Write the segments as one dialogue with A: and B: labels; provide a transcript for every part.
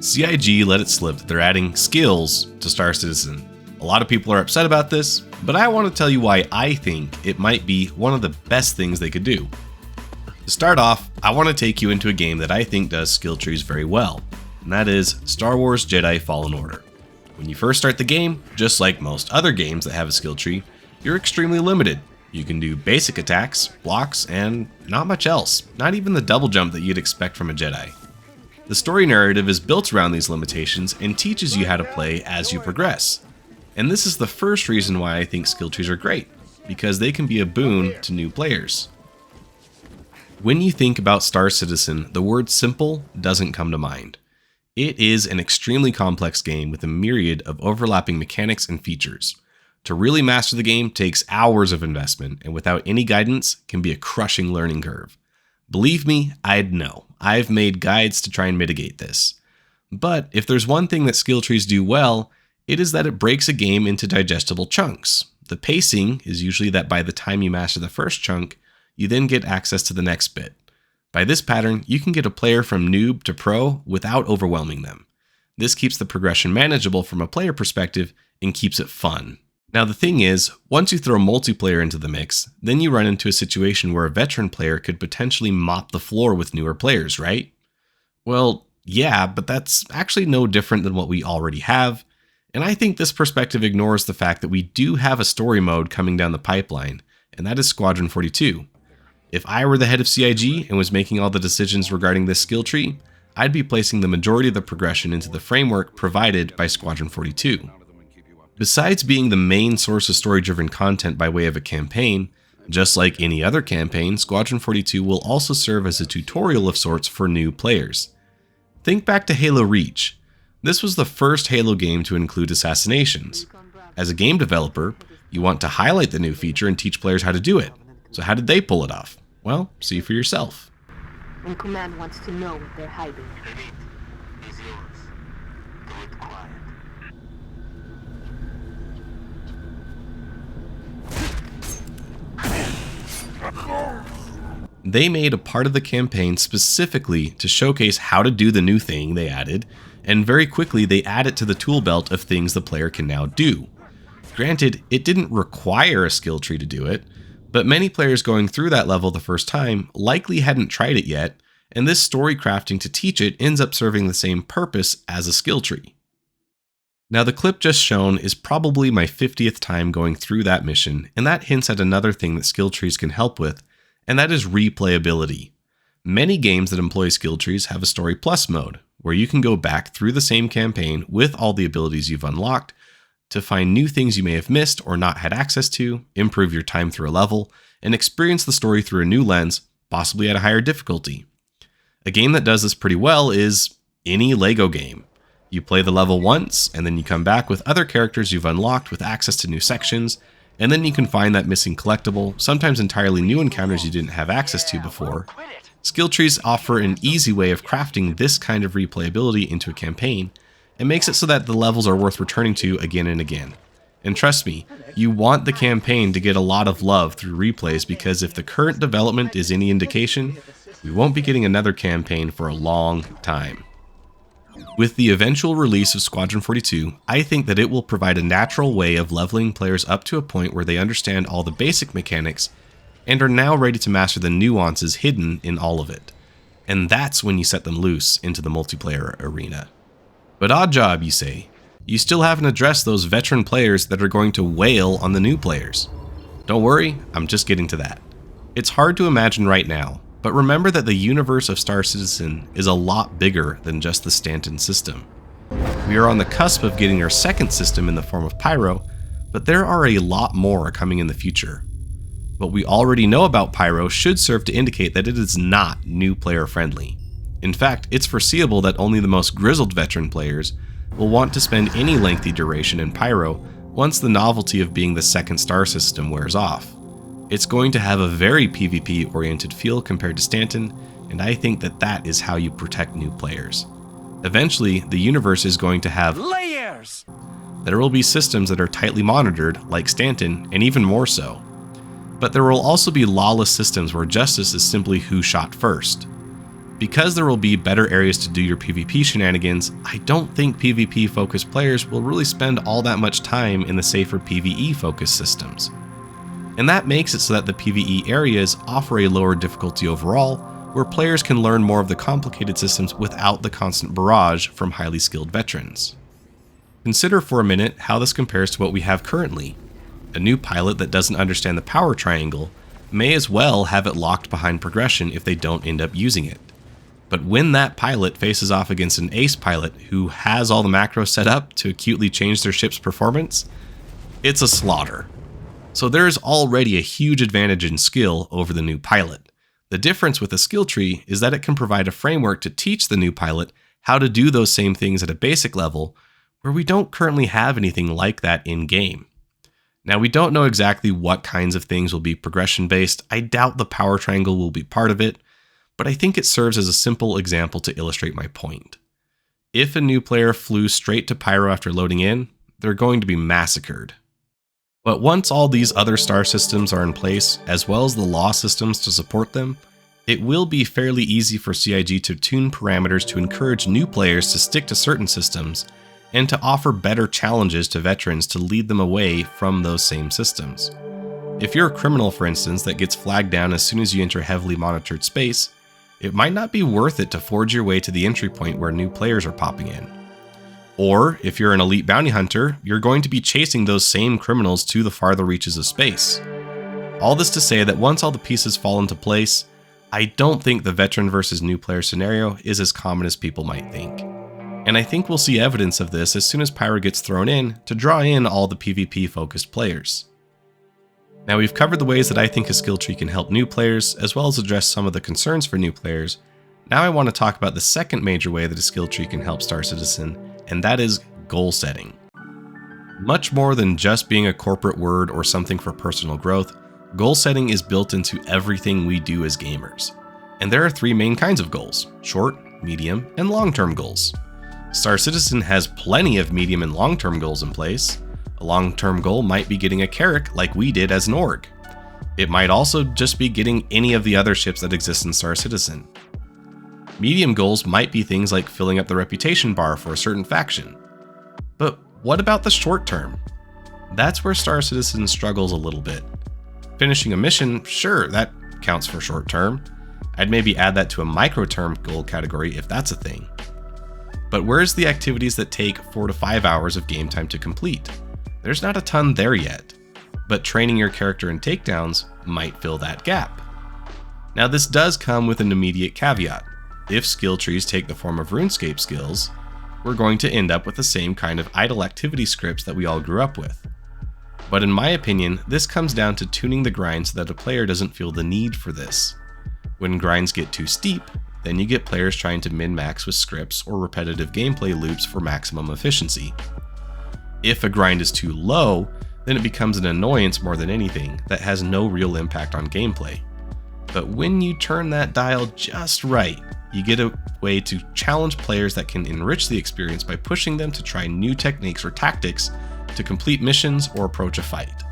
A: CIG let it slip that they're adding skills to Star Citizen. A lot of people are upset about this, but I want to tell you why I think it might be one of the best things they could do. To start off, I want to take you into a game that I think does skill trees very well, and that is Star Wars Jedi Fallen Order. When you first start the game, just like most other games that have a skill tree, you're extremely limited. You can do basic attacks, blocks, and not much else, not even the double jump that you'd expect from a Jedi. The story narrative is built around these limitations and teaches you how to play as you progress. And this is the first reason why I think skill trees are great, because they can be a boon to new players. When you think about Star Citizen, the word simple doesn't come to mind. It is an extremely complex game with a myriad of overlapping mechanics and features. To really master the game takes hours of investment, and without any guidance can be a crushing learning curve. Believe me, I'd know. I've made guides to try and mitigate this. But if there's one thing that skill trees do well, it is that it breaks a game into digestible chunks. The pacing is usually that by the time you master the first chunk, you then get access to the next bit. By this pattern, you can get a player from noob to pro without overwhelming them. This keeps the progression manageable from a player perspective and keeps it fun. Now the thing is, once you throw multiplayer into the mix, then you run into a situation where a veteran player could potentially mop the floor with newer players, right? Well, yeah, but that's actually no different than what we already have, and I think this perspective ignores the fact that we do have a story mode coming down the pipeline, and that is Squadron 42. If I were the head of CIG and was making all the decisions regarding this skill tree, I'd be placing the majority of the progression into the framework provided by Squadron 42. Besides being the main source of story-driven content by way of a campaign, just like any other campaign, Squadron 42 will also serve as a tutorial of sorts for new players. Think back to Halo Reach. This was the first Halo game to include assassinations. As a game developer, you want to highlight the new feature and teach players how to do it. So how did they pull it off? Well, see for yourself.
B: When Command wants to know what they're hiding.
C: Elite is yours. Do it quiet.
A: They made a part of the campaign specifically to showcase how to do the new thing they added, and very quickly they add it to the tool belt of things the player can now do. Granted, it didn't require a skill tree to do it, but many players going through that level the first time likely hadn't tried it yet, and this story crafting to teach it ends up serving the same purpose as a skill tree. Now the clip just shown is probably my 50th time going through that mission, and that hints at another thing that skill trees can help with, and that is replayability. Many games that employ skill trees have a Story Plus mode, where you can go back through the same campaign with all the abilities you've unlocked to find new things you may have missed or not had access to, improve your time through a level, and experience the story through a new lens, possibly at a higher difficulty. A game that does this pretty well is any LEGO game. You play the level once, and then you come back with other characters you've unlocked with access to new sections, and then you can find that missing collectible, sometimes entirely new encounters you didn't have access to before. Skill trees offer an easy way of crafting this kind of replayability into a campaign, and makes it so that the levels are worth returning to again and again. And trust me, you want the campaign to get a lot of love through replays, because if the current development is any indication, we won't be getting another campaign for a long time. With the eventual release of Squadron 42, I think that it will provide a natural way of leveling players up to a point where they understand all the basic mechanics and are now ready to master the nuances hidden in all of it. And that's when you set them loose into the multiplayer arena. But odd job, you say. You still haven't addressed those veteran players that are going to wail on the new players. Don't worry, I'm just getting to that. It's hard to imagine right now, but remember that the universe of Star Citizen is a lot bigger than just the Stanton system. We are on the cusp of getting our second system in the form of Pyro, but there are a lot more coming in the future. What we already know about Pyro should serve to indicate that it is not new player friendly. In fact, it's foreseeable that only the most grizzled veteran players will want to spend any lengthy duration in Pyro once the novelty of being the second star system wears off. It's going to have a very PvP-oriented feel compared to Stanton, and I think that that is how you protect new players. Eventually, the universe is going to have layers! There will be systems that are tightly monitored, like Stanton, and even more so. But there will also be lawless systems where justice is simply who shot first. Because there will be better areas to do your PvP shenanigans, I don't think PvP focused players will really spend all that much time in the safer PvE focused systems. And that makes it so that the PvE areas offer a lower difficulty overall, where players can learn more of the complicated systems without the constant barrage from highly skilled veterans. Consider for a minute how this compares to what we have currently. A new pilot that doesn't understand the power triangle may as well have it locked behind progression if they don't end up using it. But when that pilot faces off against an ace pilot who has all the macros set up to acutely change their ship's performance, it's a slaughter. So there's already a huge advantage in skill over the new pilot. The difference with a skill tree is that it can provide a framework to teach the new pilot how to do those same things at a basic level, where we don't currently have anything like that in-game. Now, we don't know exactly what kinds of things will be progression-based. I doubt the power triangle will be part of it, but I think it serves as a simple example to illustrate my point. If a new player flew straight to Pyro after loading in, they're going to be massacred. But once all these other star systems are in place, as well as the law systems to support them, it will be fairly easy for CIG to tune parameters to encourage new players to stick to certain systems, and to offer better challenges to veterans to lead them away from those same systems. If you're a criminal, for instance, that gets flagged down as soon as you enter heavily monitored space, it might not be worth it to forge your way to the entry point where new players are popping in. Or, if you're an elite bounty hunter, you're going to be chasing those same criminals to the farther reaches of space. All this to say that once all the pieces fall into place, I don't think the veteran versus new player scenario is as common as people might think. And I think we'll see evidence of this as soon as Pyro gets thrown in to draw in all the PvP focused players. Now, we've covered the ways that I think a skill tree can help new players, as well as address some of the concerns for new players. Now I want to talk about the second major way that a skill tree can help Star Citizen, and that is goal setting. Much more than just being a corporate word or something for personal growth, goal setting is built into everything we do as gamers. And there are three main kinds of goals: short, medium, and long-term goals. Star Citizen has plenty of medium and long-term goals in place. A long-term goal might be getting a Carrack like we did as an org. It might also just be getting any of the other ships that exist in Star Citizen. Medium goals might be things like filling up the reputation bar for a certain faction. But what about the short term? That's where Star Citizen struggles a little bit. Finishing a mission, sure, that counts for short term. I'd maybe add that to a micro-term goal category if that's a thing. But where's the activities that take 4 to 5 hours of game time to complete? There's not a ton there yet, but training your character in takedowns might fill that gap. Now, this does come with an immediate caveat. If skill trees take the form of RuneScape skills, we're going to end up with the same kind of idle activity scripts that we all grew up with. But in my opinion, this comes down to tuning the grind so that a player doesn't feel the need for this. When grinds get too steep, then you get players trying to min-max with scripts or repetitive gameplay loops for maximum efficiency. If a grind is too low, then it becomes an annoyance more than anything that has no real impact on gameplay. But when you turn that dial just right, you get a way to challenge players that can enrich the experience by pushing them to try new techniques or tactics to complete missions or approach a fight.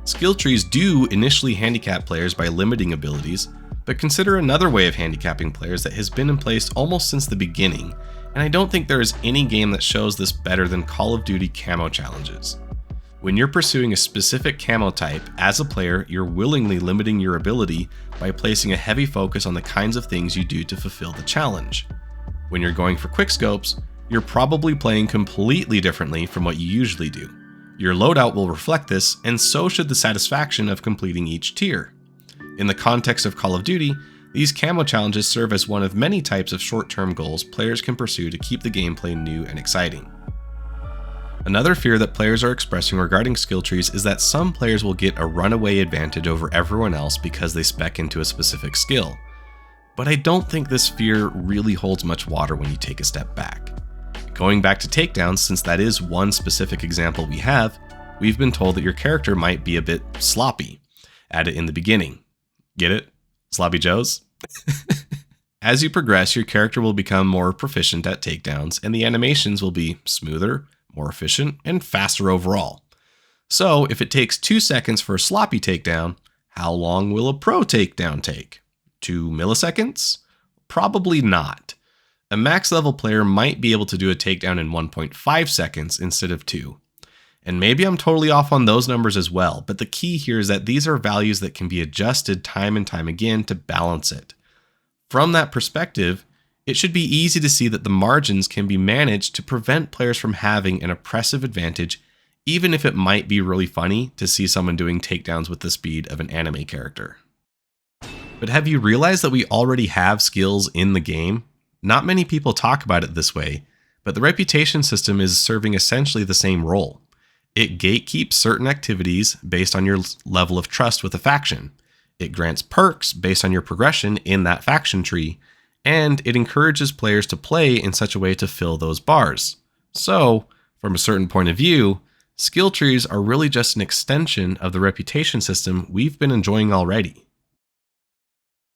A: Skill trees do initially handicap players by limiting abilities, but consider another way of handicapping players that has been in place almost since the beginning, and I don't think there is any game that shows this better than Call of Duty camo challenges. When you're pursuing a specific camo type, as a player, you're willingly limiting your ability by placing a heavy focus on the kinds of things you do to fulfill the challenge. When you're going for quickscopes, you're probably playing completely differently from what you usually do. Your loadout will reflect this, and so should the satisfaction of completing each tier. In the context of Call of Duty, these camo challenges serve as one of many types of short-term goals players can pursue to keep the gameplay new and exciting. Another fear that players are expressing regarding skill trees is that some players will get a runaway advantage over everyone else because they spec into a specific skill. But I don't think this fear really holds much water when you take a step back. Going back to takedowns, since that is one specific example we have, we've been told that your character might be a bit sloppy. Add it in the beginning. Get it? Sloppy Joes? As you progress, your character will become more proficient at takedowns, and the animations will be smoother, more efficient, and faster overall. So, if it takes 2 seconds for a sloppy takedown, how long will a pro takedown take? 2 milliseconds? Probably not. A max level player might be able to do a takedown in 1.5 seconds instead of 2. And maybe I'm totally off on those numbers as well, but the key here is that these are values that can be adjusted time and time again to balance it. From that perspective, it should be easy to see that the margins can be managed to prevent players from having an oppressive advantage, even if it might be really funny to see someone doing takedowns with the speed of an anime character. But have you realized that we already have skills in the game? Not many people talk about it this way, but the reputation system is serving essentially the same role. It gatekeeps certain activities based on your level of trust with a faction. It grants perks based on your progression in that faction tree, and it encourages players to play in such a way to fill those bars. So, from a certain point of view, skill trees are really just an extension of the reputation system we've been enjoying already.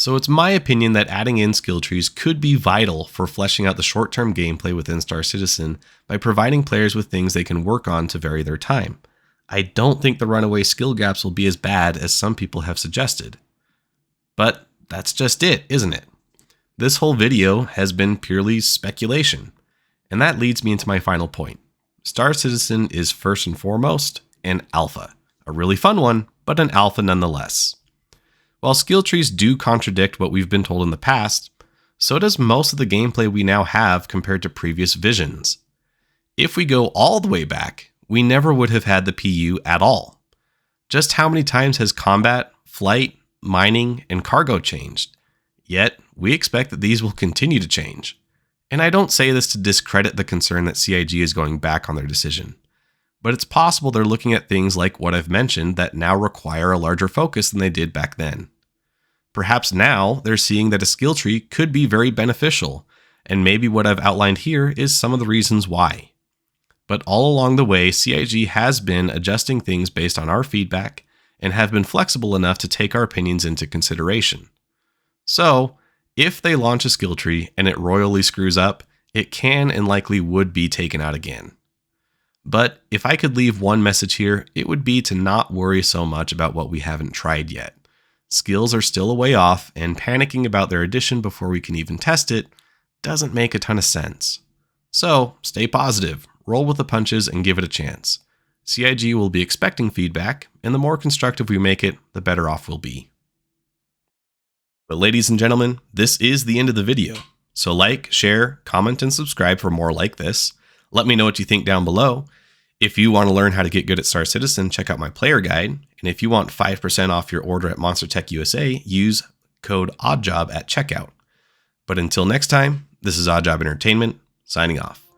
A: So it's my opinion that adding in skill trees could be vital for fleshing out the short-term gameplay within Star Citizen by providing players with things they can work on to vary their time. I don't think the runaway skill gaps will be as bad as some people have suggested. But that's just it, isn't it? This whole video has been purely speculation. And that leads me into my final point. Star Citizen is first and foremost an alpha. A really fun one, but an alpha nonetheless. While skill trees do contradict what we've been told in the past, so does most of the gameplay we now have compared to previous visions. If we go all the way back, we never would have had the PU at all. Just how many times has combat, flight, mining, and cargo changed? Yet, we expect that these will continue to change. And I don't say this to discredit the concern that CIG is going back on their decision. But it's possible they're looking at things like what I've mentioned that now require a larger focus than they did back then. Perhaps now they're seeing that a skill tree could be very beneficial, and maybe what I've outlined here is some of the reasons why. But all along the way, CIG has been adjusting things based on our feedback and have been flexible enough to take our opinions into consideration. So, if they launch a skill tree and it royally screws up, it can and likely would be taken out again. But if I could leave one message here, it would be to not worry so much about what we haven't tried yet. Skills are still a way off, and panicking about their addition before we can even test it doesn't make a ton of sense. So, stay positive, roll with the punches, and give it a chance. CIG will be expecting feedback, and the more constructive we make it, the better off we'll be. But ladies and gentlemen, this is the end of the video. So like, share, comment, and subscribe for more like this. Let me know what you think down below. If you want to learn how to get good at Star Citizen, check out my player guide. And if you want 5% off your order at Monster Tech USA, use code ODDJOB at checkout. But until next time, this is Oddjob Entertainment, signing off.